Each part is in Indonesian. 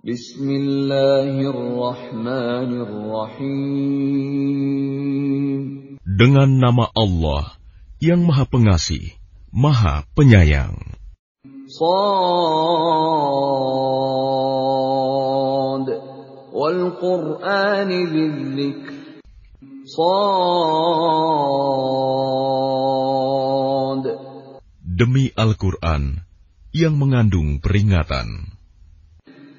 Bismillahirrahmanirrahim. Dengan nama Allah yang Maha Pengasih, Maha Penyayang. Shad wal Qur'ani dzikr. Shad. Demi Al-Quran yang mengandung peringatan.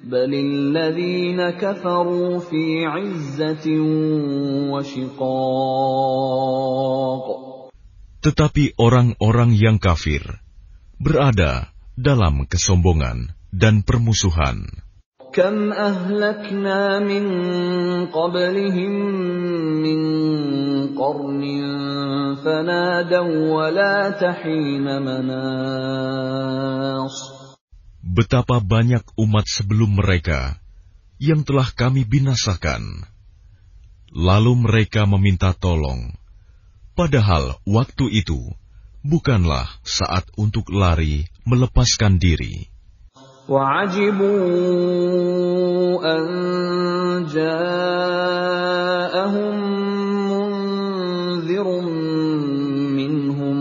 Balil ladzina kafaru fi 'izzatin wa shiqaq. Tetapi orang-orang yang kafir berada dalam kesombongan dan permusuhan. Kam ahlakna min qablihim min qarnin fanadaw wa la tahina manas. Betapa banyak umat sebelum mereka yang telah kami binasakan. Lalu mereka meminta tolong, padahal waktu itu bukanlah saat untuk lari melepaskan diri. وَعَجِبُوا أَن جَاءَهُم مُّنذِرٌ مِّنْهُمْ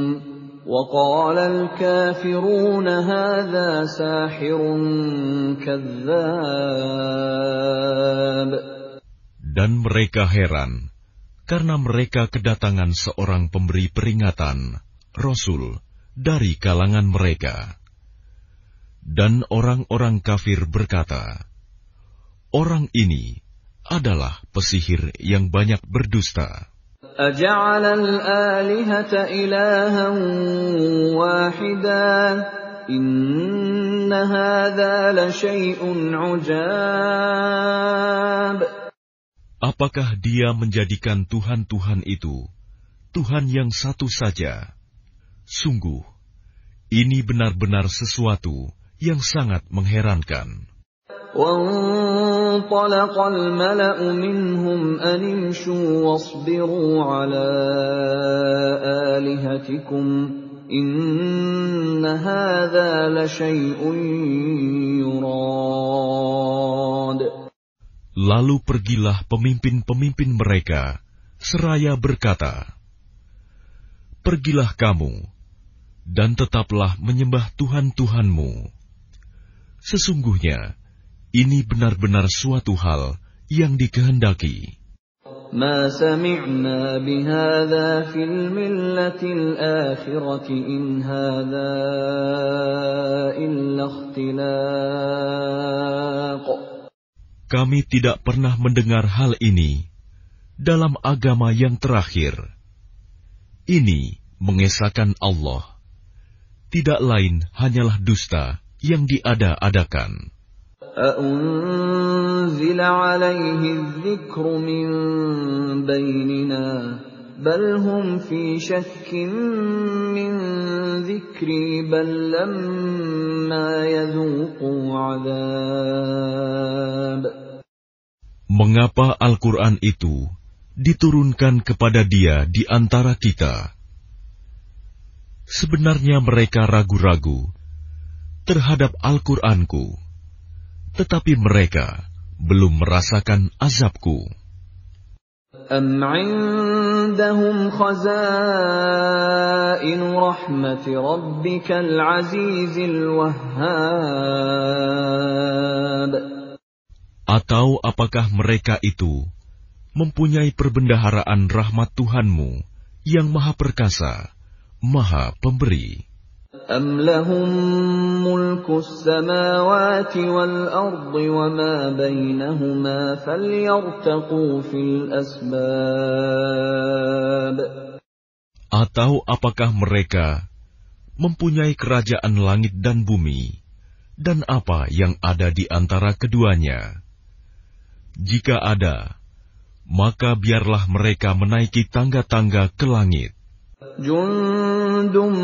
وَقَالَ الْكَافِرُونَ هَٰذَا سَاحِرٌ كَذَّابٌ. Dan mereka heran karena mereka kedatangan seorang pemberi peringatan, Rasul, dari kalangan mereka. Dan orang-orang kafir berkata, orang ini adalah pesihir yang banyak berdusta. أَجَعَلَ الْآلِهَةَ إِلَٰهًا وَاحِدًا إِنَّ هَٰذَا لَشَيْءٌ عُجَابٌ. Apakah dia menjadikan Tuhan-Tuhan itu Tuhan yang satu saja? Sungguh, ini benar-benar sesuatu yang sangat mengherankan. وَانطَلَقَ الْمَلَأُ مِنْهُمْ أَنِ امْشُوا وَاصْبِرُوا عَلَىٰ آلِهَتِكُمْ إِنَّ هَٰذَا لَشَيْءٌ يُرَادُ. Lalu pergilah pemimpin-pemimpin mereka seraya berkata, pergilah kamu dan tetaplah menyembah Tuhan-Tuhanmu. Sesungguhnya, ini benar-benar suatu hal yang dikehendaki. مَا سَمِعْنَا بِهَٰذَا فِي الْمِلَّةِ الْآخِرَةِ إِنْ هَٰذَا إِلَّا اخْتِلَاقٌ. Kami tidak pernah mendengar hal ini dalam agama yang terakhir. Ini mengesahkan Allah. Tidak lain hanyalah dusta yang diada-adakan. أَأُنزِلَ عَلَيْهِ الذِّكْرُ مِن بَيْنِنَا بَلْ هُمْ فِي شَكٍّ مِّن ذِكْرِي بَل لَّمَّا يَذُوقُوا عَذَابِ. Mengapa Al-Quran itu diturunkan kepada dia di antara kita? Sebenarnya mereka ragu-ragu terhadap Al-Quranku, tetapi mereka belum merasakan azabku. أَمْ عِندَهُمْ خَزَائِنُ رَحْمَةِ رَبِّكَ الْعَزِيزِ الْوَهَّابِ. Atau apakah mereka itu mempunyai perbendaharaan rahmat Tuhanmu yang Maha Perkasa, Maha Pemberi? أَمْ لَهُم مُّلْكُ السَّمَاوَاتِ وَالْأَرْضِ وَمَا بَيْنَهُمَا فَلْيَرْتَقُوا فِي الْأَسْبَابِ. Atau apakah mereka mempunyai kerajaan langit dan bumi, dan apa yang ada di antara keduanya? Jika ada, maka biarlah mereka menaiki tangga-tangga ke langit. Jundum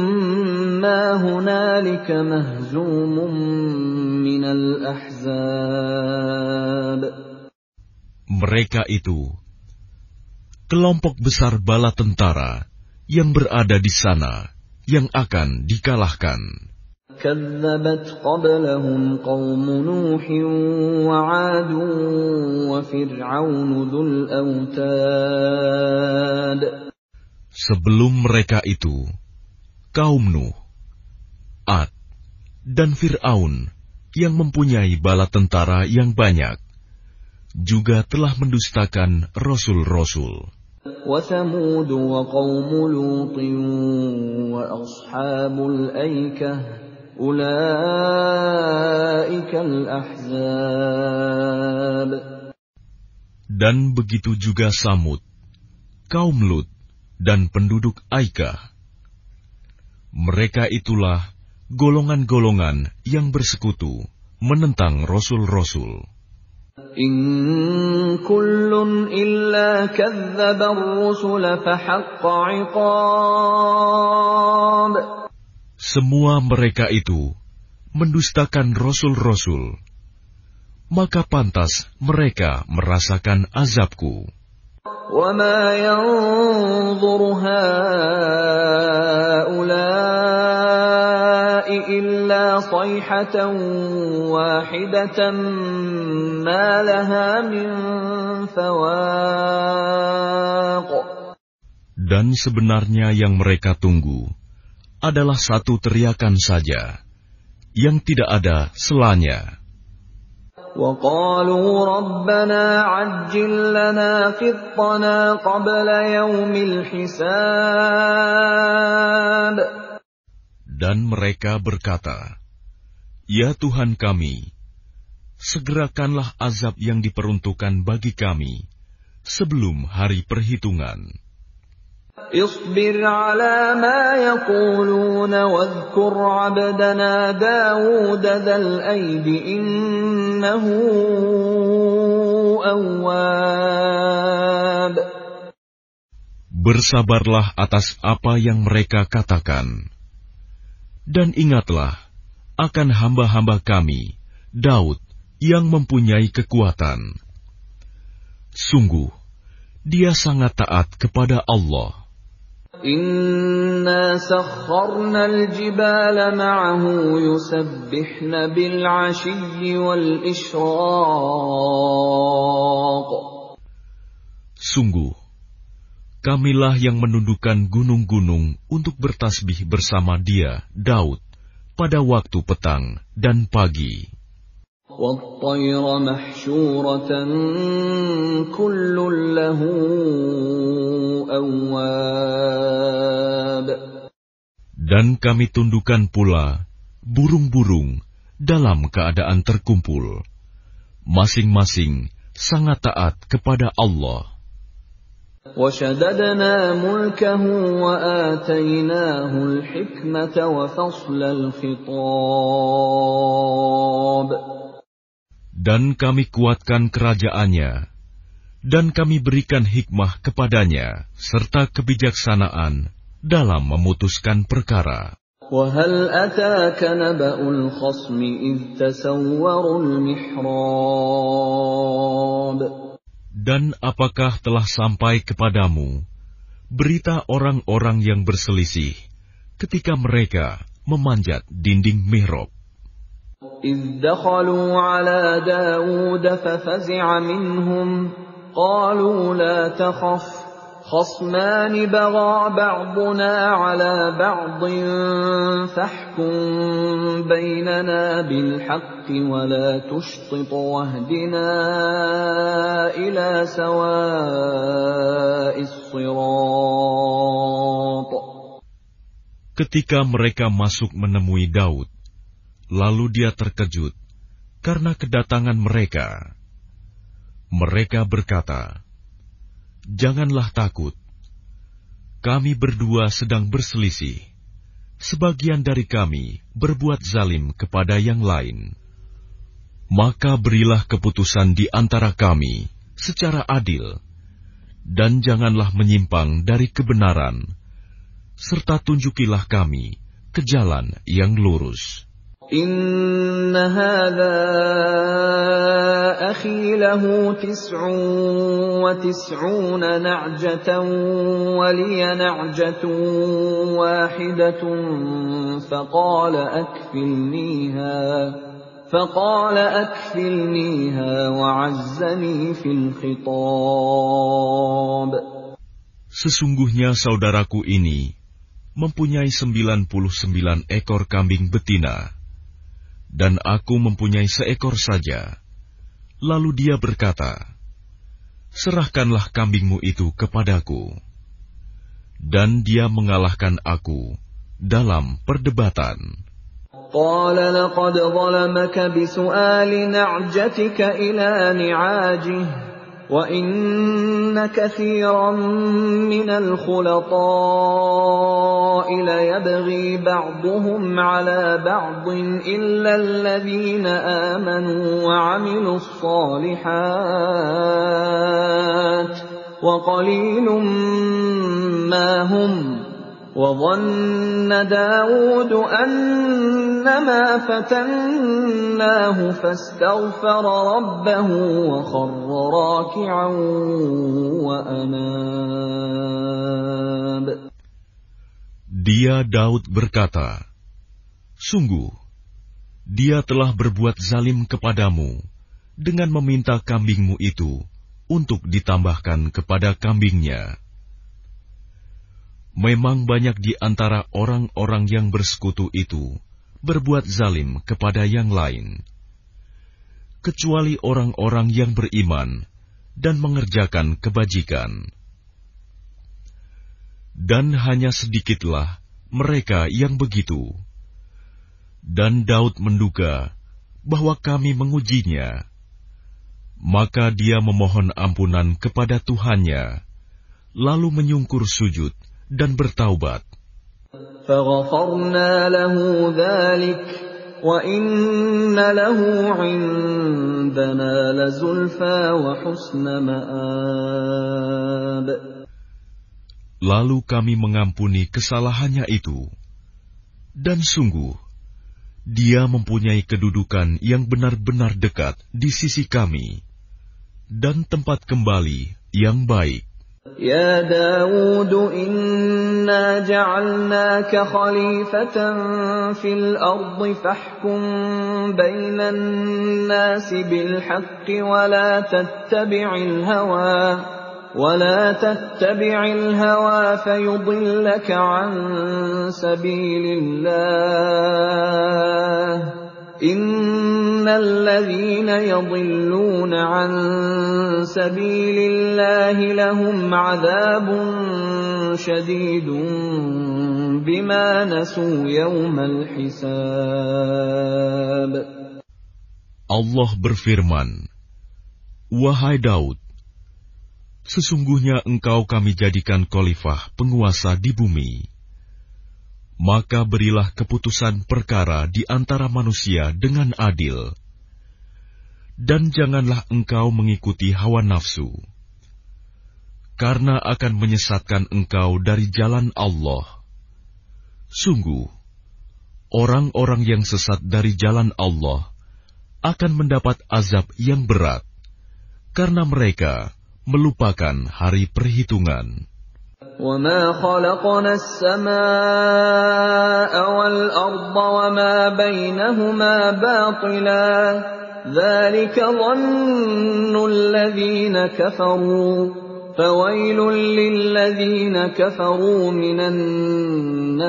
ma hunalika mahzumun minal ahzab. Mereka itu kelompok besar bala tentara yang berada di sana yang akan dikalahkan. كذبت قبلهم قوم نوح وعاد وفرعون ذو الأوتاد. Sebelum mereka itu, kaum Nuh, Ad, dan Fir'aun yang mempunyai bala tentara yang banyak, juga telah mendustakan rasul-rasul. وثمود وقوم لوط وأصحاب الأيكة أولئك الأحزاب. Dan begitu juga Samud, kaum Lut, dan penduduk Aikah. Mereka itulah golongan-golongan yang bersekutu menentang rasul-rasul. إن كل إلا كذب الرسل فحق عقاب. Semua mereka itu mendustakan rasul-rasul, maka pantas mereka merasakan azabku. وما ينظر هؤلاء إلا صيحة واحدة ما لها من فواق. Dan sebenarnya yang mereka tunggu adalah satu teriakan saja, yang tidak ada selanya. وقالوا ربنا عجل لنا قطنا قبل يوم الحساب. Dan mereka berkata, "Ya Tuhan kami, segerakanlah azab yang diperuntukkan bagi kami sebelum hari perhitungan." اصبر على ما يقولون واذكر عبدنا داود ذا الأيد إنه أواب. Bersabarlah atas apa yang mereka katakan, dan ingatlah akan hamba-hamba kami, Daud, yang mempunyai kekuatan. Sungguh, dia sangat taat kepada Allah. إنا سخرنا الجبال معه يسبحن بالعشي والإشراق. Sungguh, kamilah yang menundukkan gunung-gunung untuk bertasbih bersama dia, Daud, pada waktu petang dan pagi. وَالطَّيْرَ مَحْشُورَةً كُلٌّ لَّهُ أَوَّابٌ. Dan kami tundukkan pula burung-burung dalam keadaan terkumpul, masing-masing sangat taat kepada Allah. وَشَدَدْنَا مُلْكَهُ وَآتَيْنَاهُ الْحِكْمَةَ وَفَصْلَ الْخِطَابِ. Dan kami kuatkan kerajaannya, dan kami berikan hikmah kepadanya, serta kebijaksanaan dalam memutuskan perkara. وَهَلْ أَتَاكَ نَبَأُ الْخَصْمِ إِذْ تَسَوَّرُوا الْمِحْرَابَ. Dan apakah telah sampai kepadamu berita orang-orang yang berselisih ketika mereka memanjat dinding mihrab? إِذْ دَخَلُوا عَلَى دَاوُودَ فَفَزِعَ مِنْهُمْ قَالُوا لَا تَخَفْ خَصْمَانِ بَغَىٰ بَعْضُنَا عَلَى بَعْضٍ فَاحْكُم بَيْنَنَا بِالْحَقِّ وَلَا تُشْطِطْ وَاهْدِنَا إِلَىٰ سَوَاءِ الصِّرَاطِ. Ketika mereka masuk menemui Daud, lalu dia terkejut karena kedatangan mereka. Mereka berkata, "Janganlah takut. Kami berdua sedang berselisih. Sebagian dari kami berbuat zalim kepada yang lain. Maka berilah keputusan di antara kami secara adil, dan janganlah menyimpang dari kebenaran, serta tunjukilah kami ke jalan yang lurus." إِنَّ هَٰذَا أَخِي لَهُ 99 نَعْجَةً وَلِيَ نَعْجَةٌ وَاحِدَةٌ فقال أكفلنيها وعزني في الخطاب. Sesungguhnya saudaraku ini mempunyai 99 ekor kambing betina, dan aku mempunyai seekor saja. Lalu dia berkata, serahkanlah kambingmu itu kepadaku. Dan dia mengalahkan aku dalam perdebatan. قال لقد ظلمك بسؤال نعجتك إلى نعاجه وإن كثيرا من الخلطاء ليبغي بعضهم على بعض إلا الذين آمنوا وعملوا الصالحات وقليل ما هم وظن داود أنما فتناه فاستغفر ربه وخر راكعا وأناب. Dia Daud berkata, sungguh, dia telah berbuat zalim kepadamu dengan meminta kambingmu itu untuk ditambahkan kepada kambingnya. Memang banyak di antara orang-orang yang bersekutu itu berbuat zalim kepada yang lain, kecuali orang-orang yang beriman dan mengerjakan kebajikan. Dan hanya sedikitlah mereka yang begitu. Dan Daud menduga bahwa kami mengujinya. Maka dia memohon ampunan kepada Tuhannya, lalu menyungkur sujud dan bertaubat. فَغَفَرْنَا لَهُ ذَلِكَ وَإِنَّ لَهُ عِندَنَا لَزُلْفَىٰ وَحُسْنَ مَآبٍ. Lalu kami mengampuni kesalahannya itu, dan sungguh, dia mempunyai kedudukan yang benar-benar dekat di sisi kami, dan tempat kembali yang baik. يا داود إنا جعلناك خليفة في الأرض فاحكم بين الناس بالحق ولا تتبع الهوى فيضلك عن سبيل الله إن الذين يضلون عن سبيل الله لهم عذاب شديد بما نسوا يوم الحساب. Allah berfirman, wahai Daud, sesungguhnya engkau kami jadikan khalifah penguasa di bumi. Maka berilah keputusan perkara di antara manusia dengan adil. Dan janganlah engkau mengikuti hawa nafsu, karena akan menyesatkan engkau dari jalan Allah. Sungguh, orang-orang yang sesat dari jalan Allah akan mendapat azab yang berat, karena mereka melupakan hari perhitungan. وَمَا خَلَقْنَا السَّمَاءَ وَالْأَرْضَ وَمَا بَيْنَهُمَا بَاطِلًا ذَلِكَ ظَنُّ الَّذِينَ كَفَرُوا فَوَيْلٌ لِّلَّذِينَ كَفَرُوا مِنَ النَّارِ.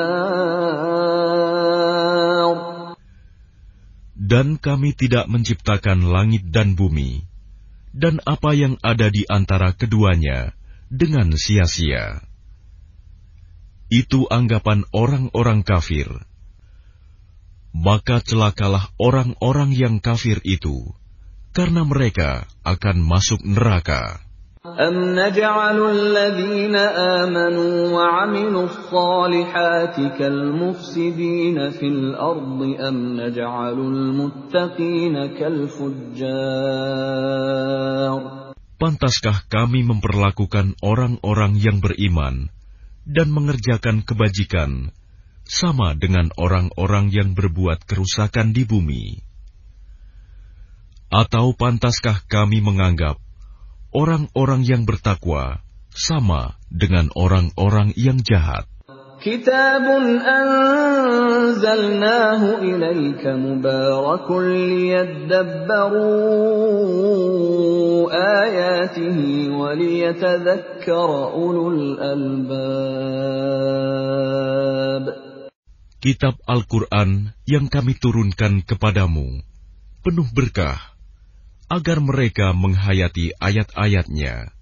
Dan kami tidak menciptakan langit dan bumi, dan apa yang ada di antara keduanya dengan sia-sia. Itu anggapan orang-orang kafir. Maka celakalah orang-orang yang kafir itu, karena mereka akan masuk neraka. أَمْ نَجْعَلُ الَّذِينَ آمَنُوا وَعَمِلُوا الصَّالِحَاتِ كَالْمُفْسِدِينَ فِي الْأَرْضِ أَمْ نَجْعَلُ الْمُتَّقِينَ كَالْفُجَّارِ. Pantaskah kami memperlakukan orang-orang yang beriman dan mengerjakan kebajikan sama dengan orang-orang yang berbuat kerusakan di bumi? Atau pantaskah kami menganggap orang-orang yang bertakwa sama dengan orang-orang yang jahat? Kitabun anzalnahu ilaika mubarakun liyadabbaru ayatihi wa liyatadhakkara ulul albab. Kitab Al-Quran yang kami turunkan kepadamu penuh berkah, agar mereka menghayati ayat-ayatnya,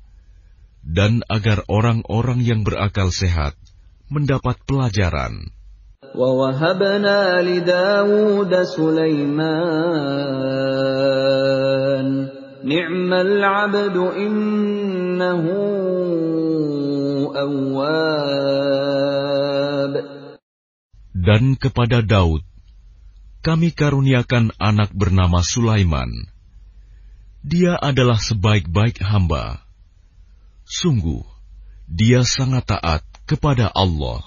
dan agar orang-orang yang berakal sehat mendapat pelajaran. وَوَهَبْنَا لِدَاوُودَ سُلَيْمَانَ نِعْمَ الْعَبْدُ إِنَّهُ أَوَّابٌ. Dan kepada Daud kami karuniakan anak bernama Sulaiman. Dia adalah sebaik-baik hamba. Sungguh, dia sangat taat kepada Allah.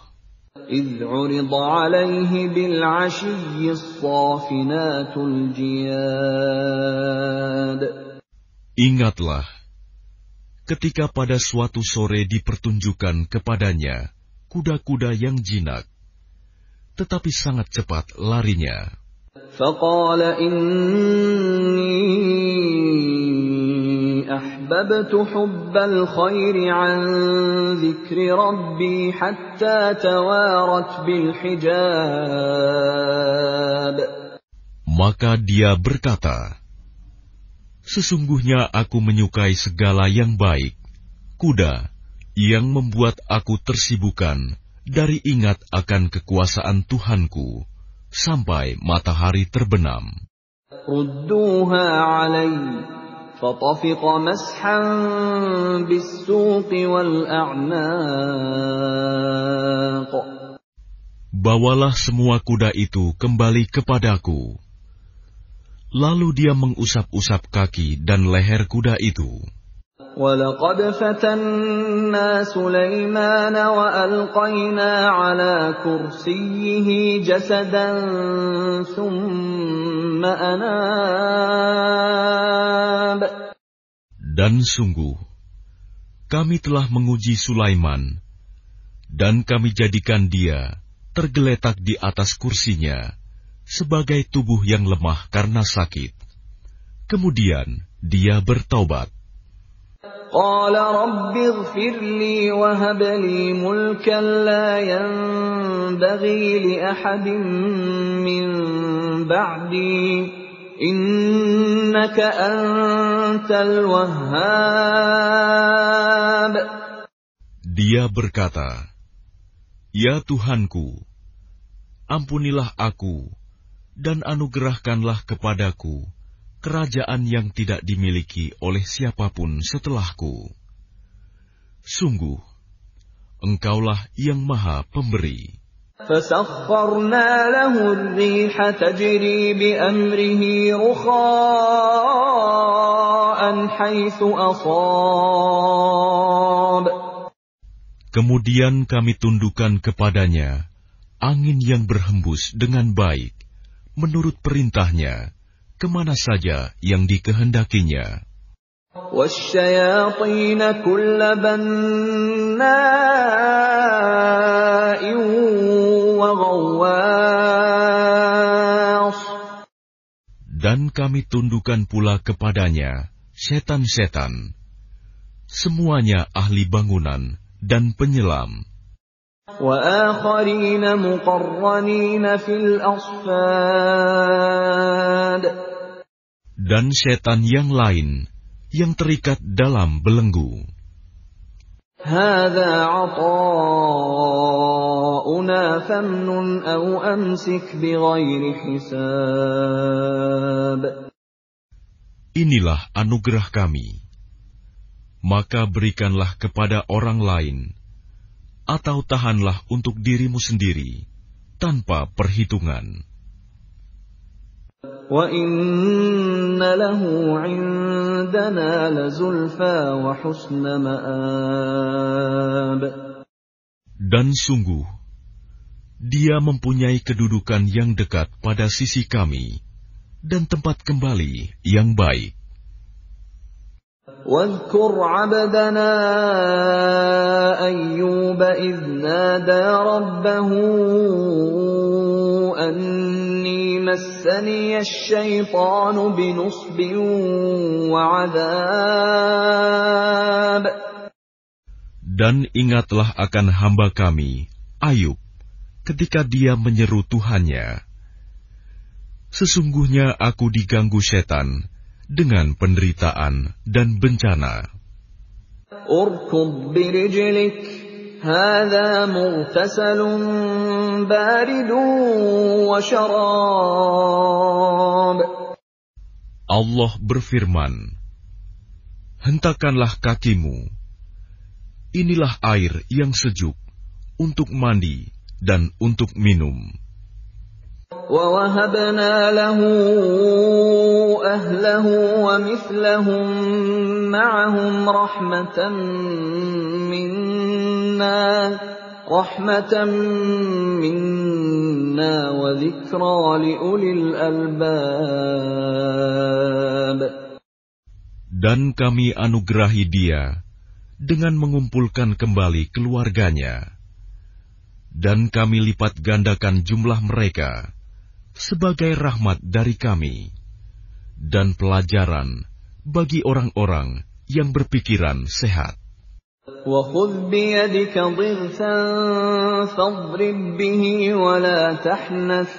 إِذْ عُرِضَ عَلَيْهِ بِالْعَشِيِّ الصَّافِنَاتُ الْجِيَادُ. Ingatlah, ketika pada suatu sore dipertunjukkan kepadanya kuda-kuda yang jinak, tetapi sangat cepat larinya. فَقَالَ إِنِّي أَحْبَبْتُ حُبَّ الْخَيْرِ عَنْ ذِكْرِ رَبِّي حَتَّى تَوَارَتْ بِالْحِجَابِ. Maka dia berkata, sesungguhnya aku menyukai segala yang baik, kuda yang membuat aku tersibukan dari ingat akan kekuasaan Tuhanku sampai matahari terbenam. رُدُّوهَا عَلَيَّ فَطَفِقَ مَسْحًا بِالسُّوقِ وَالْأَعْنَاقِ. Bawalah semua kuda itu kembali kepadaku. Lalu dia mengusap-usap kaki dan leher kuda itu. وَلَقَدْ فَتَنَّا سُلَيْمَانَ وَأَلْقَيْنَا عَلَى كُرْسِيِّهِ جَسَدًا ثُمَّ أَنَابَ. Dan sungguh, kami telah menguji Sulaiman, dan kami jadikan dia tergeletak di atas kursinya sebagai tubuh yang lemah karena sakit. Kemudian dia bertaubat. قال رب اغفر لي وهب لي ملكا لا ينبغي لأحد من بعدي إنك أنت الوهاب. Dia berkata, Ya Tuhanku, ampunilah aku dan anugerahkanlah kepadaku kerajaan yang tidak dimiliki oleh siapapun setelahku. Sungguh, Engkaulah yang Maha Pemberi. فَسَخَّرْنَا لَهُ الرِّيحَ تَجْرِي بِأَمْرِهِ رُخَاءً حَيْثُ أَصَابَ. Kemudian kami tundukkan kepadanya angin yang berhembus dengan baik, menurut perintahnya, kemana saja yang dikehendakinya. وَالشَّيَاطِينَ كُلَّ بَنَّاءٍ وَغَوَّاصٍ. Dan kami tundukkan pula kepadanya setan-setan, semuanya ahli bangunan dan penyelam. وَآخَرِينَ مُقَرَّنِينَ فِي الْأَصْفَادِ. Dan setan yang lain yang terikat dalam belenggu. هَذَا عَطَاؤُنَا فَامْنُنْ أَوْ أَمْسِكْ بِغَيْرِ حِسَابٍ. Inilah anugerah kami, maka berikanlah kepada orang lain, atau tahanlah untuk dirimu sendiri, tanpa perhitungan. وَإِنَّ لَهُ عِندَنَا لَزُلْفَىٰ وَحُسْنَ مَآبٍ. Dan sungguh, dia mempunyai kedudukan yang dekat pada sisi kami, dan tempat kembali yang baik. واذكر عبدنا أيوب إذ نادى ربه أني مسني الشيطان بنصب وعذاب. Dan ingatlah akan hamba kami, Ayub, ketika dia menyeru Tuhannya, sesungguhnya aku diganggu setan dengan penderitaan dan bencana. Urkud birijlik, hadha mughtasalun baridun wa syarab. Allah berfirman, hentakanlah kakimu, inilah air yang sejuk untuk mandi dan untuk minum. وَوَهَبْنَا لَهُ أَهْلَهُ وَمِثْلَهُم مَّعَهُمْ رَحْمَةً مِّنَّا وَذِكْرَىٰ لِأُولِي الْأَلْبَابِ. Dan kami anugerahi dia dengan mengumpulkan kembali keluarganya, dan kami lipat gandakan jumlah mereka sebagai rahmat dari kami dan pelajaran bagi orang-orang yang berpikiran sehat. وَخُذْ بِيَدِكَ ضِغْثًا فَاضْرِب بِّهِ وَلَا تَحْنَثْ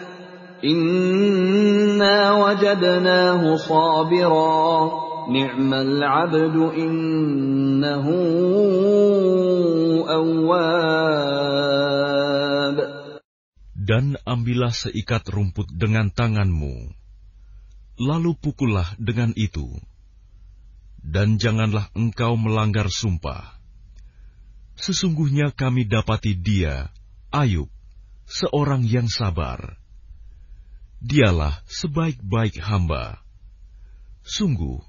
إِنَّا وَجَدْنَاهُ صَابِرًا نِعْمَ الْعَبْدُ إِنَّهُ أَوَّابٌ. Dan ambillah seikat rumput dengan tanganmu, lalu pukullah dengan itu, dan janganlah engkau melanggar sumpah. Sesungguhnya kami dapati dia, Ayub, seorang yang sabar. Dialah sebaik-baik hamba. Sungguh,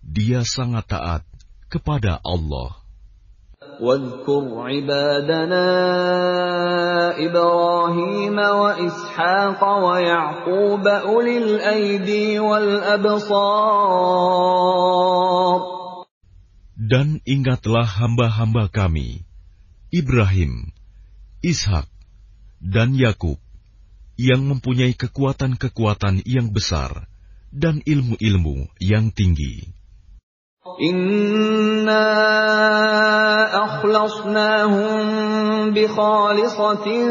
dia sangat taat kepada Allah. واذكر عبادنا إبراهيم وإسحاق ويعقوب أولي الأيدي والأبصار. Dan ingatlah hamba-hamba kami, Ibrahim, Ishak, dan Yakub, yang mempunyai kekuatan-kekuatan yang besar dan ilmu-ilmu yang tinggi. Inna akhlasnahum bi khalisatin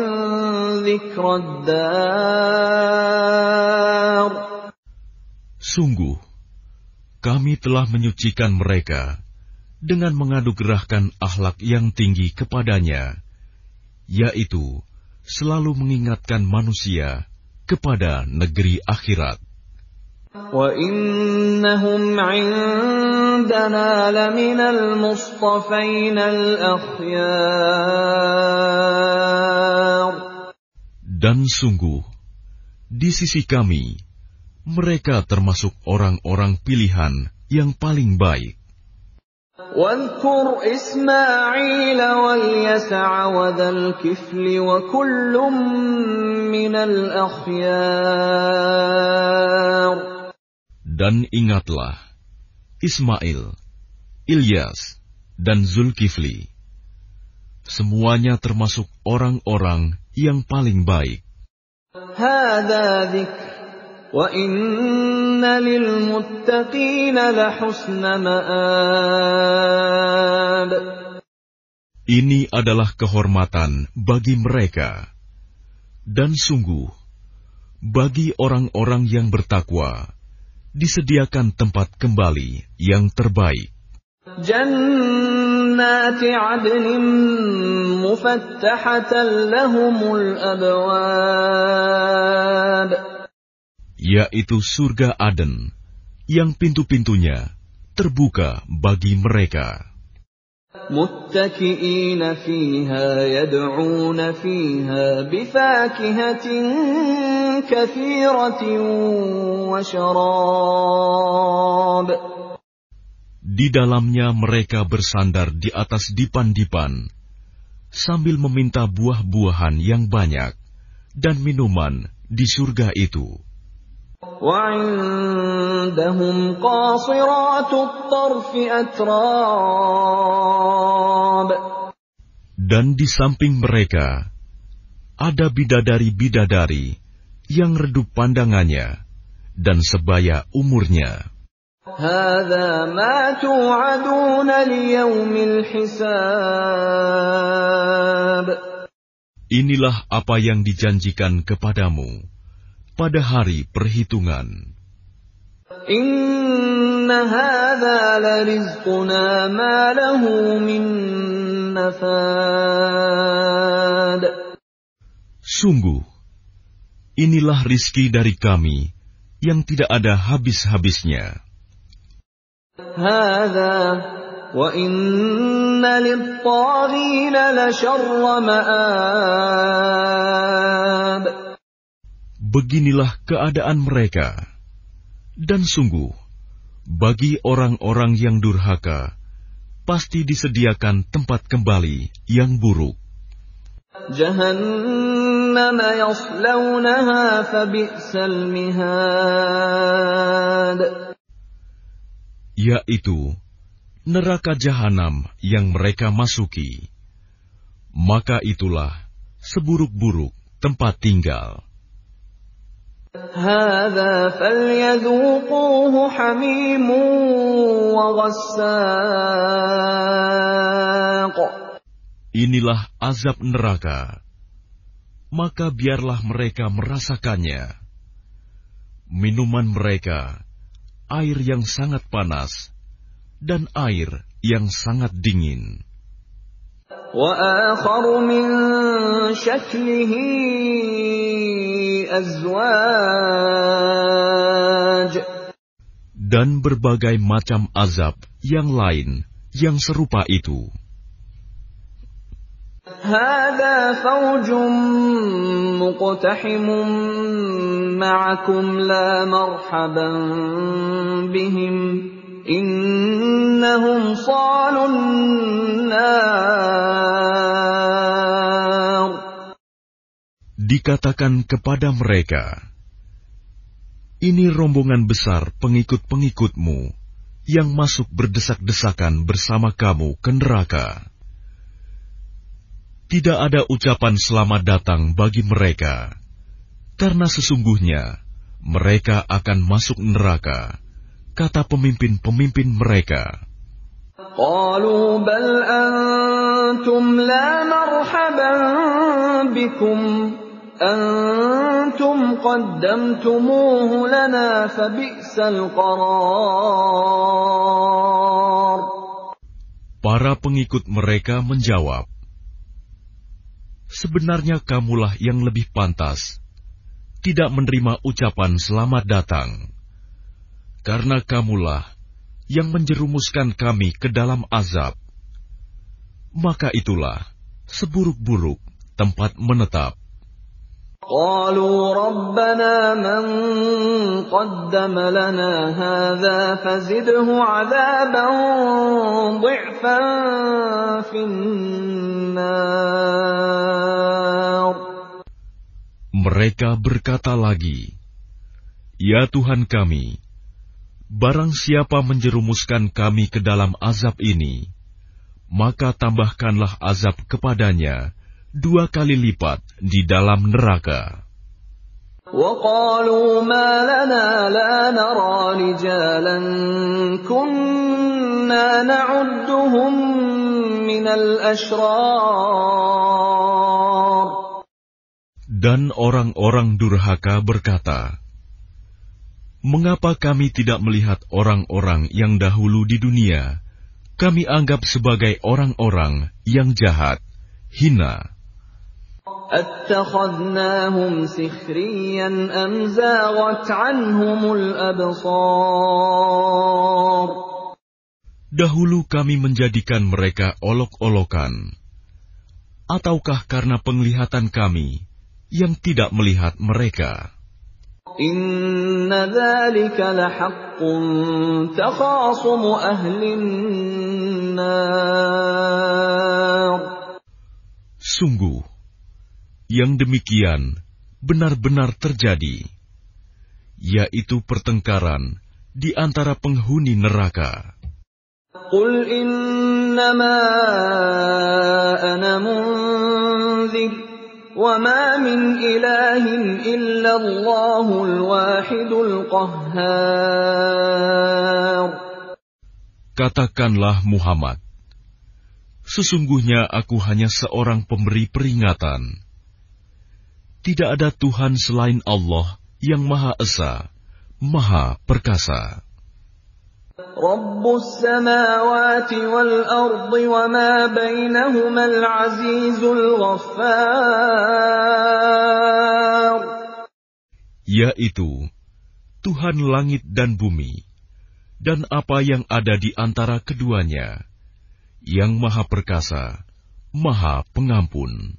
dzikrad dar. Sungguh, kami telah menyucikan mereka dengan menganugerahkan akhlak yang tinggi kepadanya, yaitu selalu mengingatkan manusia kepada negeri akhirat. Wa innahum 'indana laminal mustafainal akhyar. Dan sungguh, di sisi kami, mereka termasuk orang-orang pilihan yang paling baik. واذكر إسماعيل واليسع وذا الكفل وكل من الأخيار. Dan ingatlah Ismail, Ilyas, dan Zulkifli. Semuanya termasuk orang-orang yang paling baik. هذا ذكر وَإِنَّ لِلْمُتَّقِينَ لَحُسْنَ مَآبٍ. Ini adalah kehormatan bagi mereka, dan sungguh, bagi orang-orang yang bertakwa, disediakan tempat kembali yang terbaik. Jannati 'adnin mufattahatan lahumul abwab. Yaitu surga Aden, yang pintu-pintunya terbuka bagi mereka. Muttaki'ina fiha yad'una fiha bifakihatin katsiratin wa syarab. Di dalamnya mereka bersandar di atas dipan-dipan, sambil meminta buah-buahan yang banyak dan minuman di surga itu. وعندهم قاصرات الطرف أتراب. Dan di samping mereka ada bidadari-bidadari yang redup pandangannya dan sebaya umurnya. هذا ما توعدون ليوم الحساب. Inilah apa yang dijanjikan kepadamu pada hari perhitungan. Inna hadza larizquna ma lahu min nafad. Sungguh, inilah rizki dari kami yang tidak ada habis-habisnya. Hadza wa inna lit-taghina la syarra ma'ab. Beginilah keadaan mereka. Dan sungguh, bagi orang-orang yang durhaka, pasti disediakan tempat kembali yang buruk. Jahannam yaslawnaha fabi'sal mihad. Yaitu neraka jahanam yang mereka masuki. Maka itulah seburuk-buruk tempat tinggal. هذا فليذوقوه حميم وغساق. Inilah azab neraka, maka biarlah mereka merasakannya. Minuman mereka, air yang sangat panas, dan air yang sangat dingin. وآخر من شكله أزواج. Dan berbagai macam azab yang lain yang serupa itu. هذا فوج مقتحم معكم لا مرحبا بهم إنهم صالوا النار. Dikatakan kepada mereka, ini rombongan besar pengikut-pengikutmu yang masuk berdesak-desakan bersama kamu ke neraka. Tidak ada ucapan selamat datang bagi mereka, karena sesungguhnya mereka akan masuk neraka, kata pemimpin-pemimpin mereka. قالوا بل أنتم لا مرحبا بكم أنتم قدمتموه لنا فبئس القرار. Para pengikut mereka menjawab, sebenarnya kamulah yang lebih pantas tidak menerima ucapan selamat datang, karena kamulah yang menjerumuskan kami ke dalam azab. Maka itulah seburuk-buruk tempat menetap. قالوا ربنا من قدم لنا هذا فزده عذابا ضعفا في النار. Mereka berkata lagi, ya Tuhan kami, barang siapa menjerumuskan kami ke dalam azab ini, maka tambahkanlah azab kepadanya 2 kali lipat di dalam neraka. وقالوا ما لنا لا نرى رجالا كنا نعدهم من الأشرار. Dan orang-orang durhaka berkata, mengapa kami tidak melihat orang-orang yang dahulu di dunia kami anggap sebagai orang-orang yang jahat, hina? أَتَّخَذْنَاهُمْ سِخْرِيًّا أَمْ زَاغَتْ عَنْهُمُ الْأَبْصَارُ. Dahulu kami menjadikan mereka olok-olokan, ataukah karena penglihatan kami yang tidak melihat mereka? إِنَّ ذَلِكَ لَحَقٌّ تَخَاصُمُ أَهْلِ النَّارِ. Sungguh, yang demikian benar-benar terjadi, yaitu pertengkaran di antara penghuni neraka. Qul innama ana munzir wa ma min ilahin illa Allahul wahidul qahhar. Katakanlah Muhammad, sesungguhnya aku hanya seorang pemberi peringatan. Tidak ada Tuhan selain Allah yang Maha Esa, Maha Perkasa. Rabbus samawati wal ardi wa ma bainahumal azizul ghaffar. Yaitu Tuhan langit dan bumi, dan apa yang ada di antara keduanya, yang Maha Perkasa, Maha Pengampun.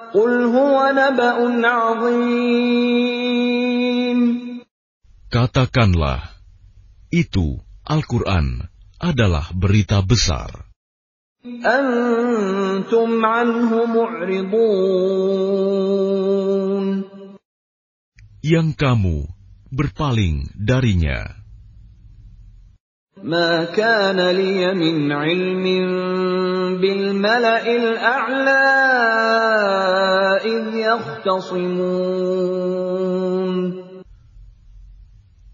Qul huwa naba'un 'azim. Katakanlah, itu Al-Quran adalah berita besar. Antum 'anhu mu'ridun. Yang kamu berpaling darinya. ما كان لي من علم بالملأ الأعلى إذ يختصمون.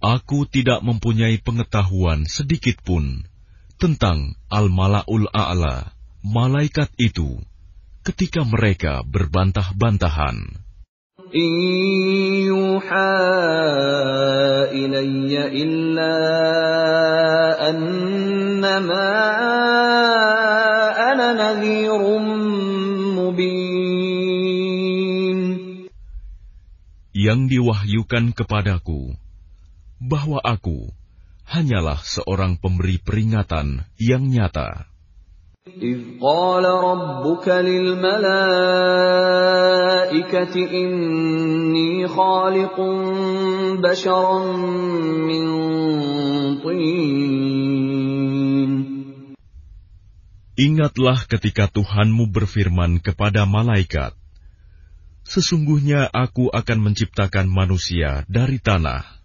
Aku tidak mempunyai pengetahuan sedikitpun tentang Al-Mala'ul A'la, malaikat itu, ketika mereka berbantah-bantahan. إن يوحى إلي إلا أنما أنا نذير مبين. Yang diwahyukan kepadaku, bahwa aku hanyalah seorang pemberi peringatan yang nyata. إذ قال ربك للملائكة إني خالق بشرا من طين. Ingatlah ketika Tuhanmu berfirman kepada malaikat, sesungguhnya aku akan menciptakan manusia dari tanah.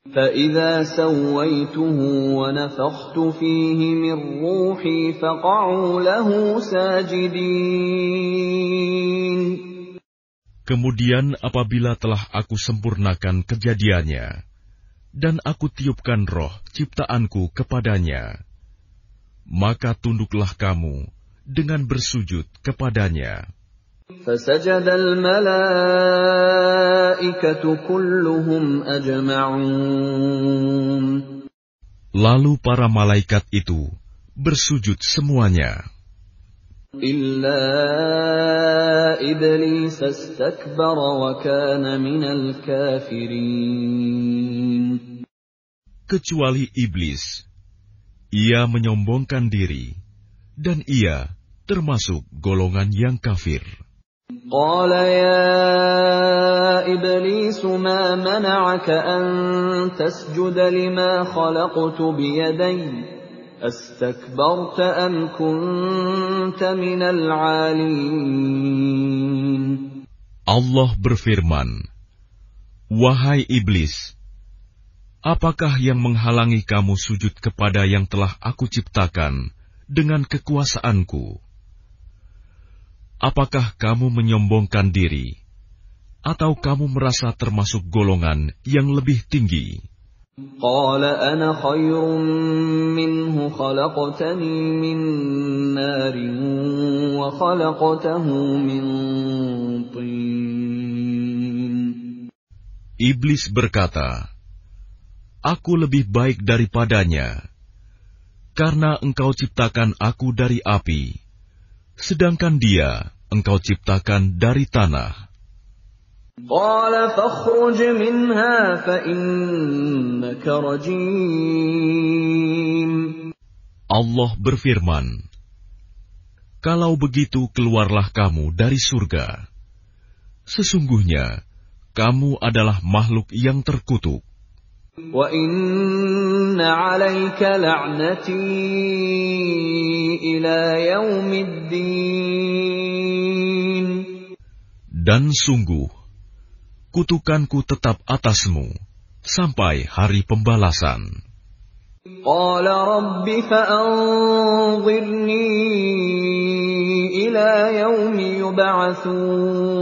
فَإِذَا سَوَّيْتُهُ وَنَفَخْتُ فِيهِ مِنْ رُوحِي فَقَعُوا لَهُ سَاجِدِينَ. Kemudian apabila telah aku sempurnakan kejadiannya, dan aku tiupkan roh ciptaanku kepadanya, maka tunduklah kamu dengan bersujud kepadanya. فَسَجَدَ الْمَلَائِكَةُ كُلُّهُمْ أَجْمَعُونَ. Lalu para malaikat itu bersujud semuanya. إِلَّا إِبْلِيسَ اسْتَكْبَرَ وَكَانَ مِنَ الْكَافِرِينَ. Kecuali iblis, ia menyombongkan diri, dan ia termasuk golongan yang kafir. قال يا إبليس ما منعك أن تسجد لما خلقت بيدي أستكبرت أم كنت من العالين. Allah berfirman, wahai iblis, apakah yang menghalangi kamu sujud kepada yang telah aku ciptakan dengan kekuasaanku? Apakah kamu menyombongkan diri, atau kamu merasa termasuk golongan yang lebih tinggi? قال أنا خير منه خلقتني من نار وخلقته من طين. Iblis berkata, aku lebih baik daripadanya, karena engkau ciptakan aku dari api, sedangkan dia engkau ciptakan dari tanah. قال فاخرج منها فإنك رجيم. Allah berfirman, kalau begitu keluarlah kamu dari surga. Sesungguhnya kamu adalah makhluk yang terkutuk. وَإِنَّ عَلَيْكَ لَعْنَتِي إِلَى يَوْمِ الدِّينِ. Dan sungguh, kutukanku tetap atasmu sampai hari pembalasan. قال رب فأنظرني إلى يوم يبعثون.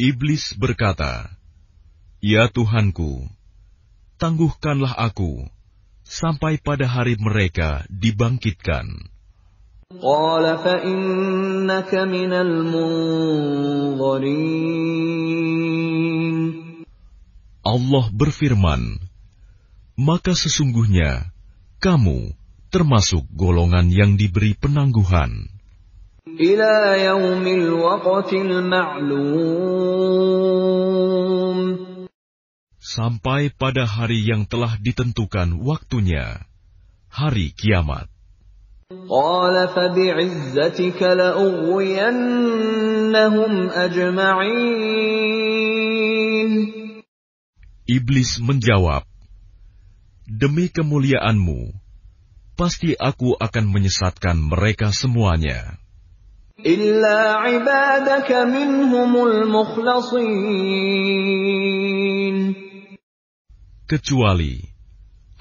Iblis berkata, "Ya Tuhanku, tangguhkanlah aku sampai pada hari mereka dibangkitkan." قال فإنك من المنظرين. Allah berfirman, "Maka sesungguhnya kamu termasuk golongan yang diberi penangguhan إلى يوم الوقت المعلوم. sampai pada hari yang telah ditentukan waktunya, hari kiamat." قال فبعزتك لأغوينهم أجمعين. Iblis menjawab, "Demi kemuliaanmu, pasti aku akan menyesatkan mereka semuanya, إلا عبادك منهم المخلصين. kecuali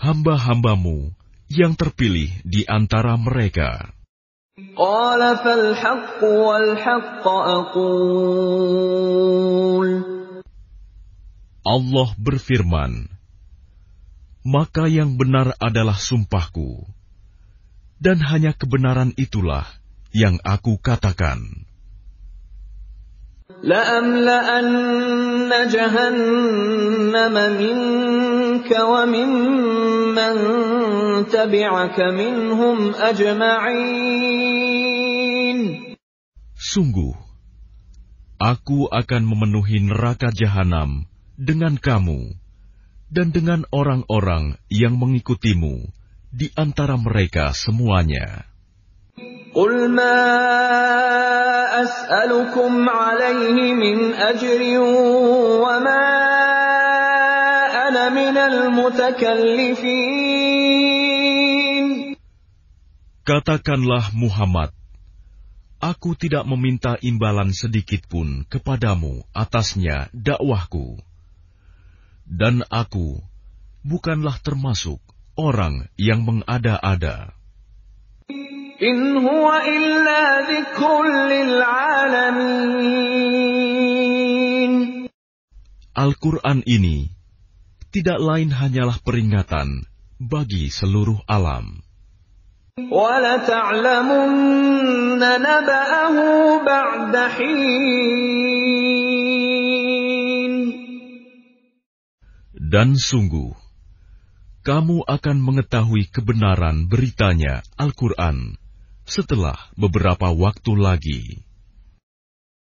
hamba-hambamu yang terpilih di antara mereka." قال فالحق والحق أقول. Allah berfirman, "Maka yang benar adalah sumpahku, dan hanya kebenaran itulah yang aku katakan. لأملأن جهنم منك وممن تبعك منهم أجمعين. Sungguh, aku akan memenuhi neraka jahanam dengan kamu dan dengan orang-orang yang mengikutimu di antara mereka semuanya. قل ما أسألكم عليه من أجر وما أنا من المتكلفين. Katakanlah Muhammad, aku tidak meminta imbalan sedikit pun kepadamu atasnya dakwahku. Dan aku bukanlah termasuk orang yang mengada-ada. إن هو إلا ذكر للعالمين. Al-Quran ini tidak lain hanyalah peringatan bagi seluruh alam. وَلَتَعْلَمُنَّ نَبَأَهُ بَعْدَ حِينٍ. Dan sungguh, kamu akan mengetahui kebenaran beritanya Al-Quran setelah beberapa waktu lagi.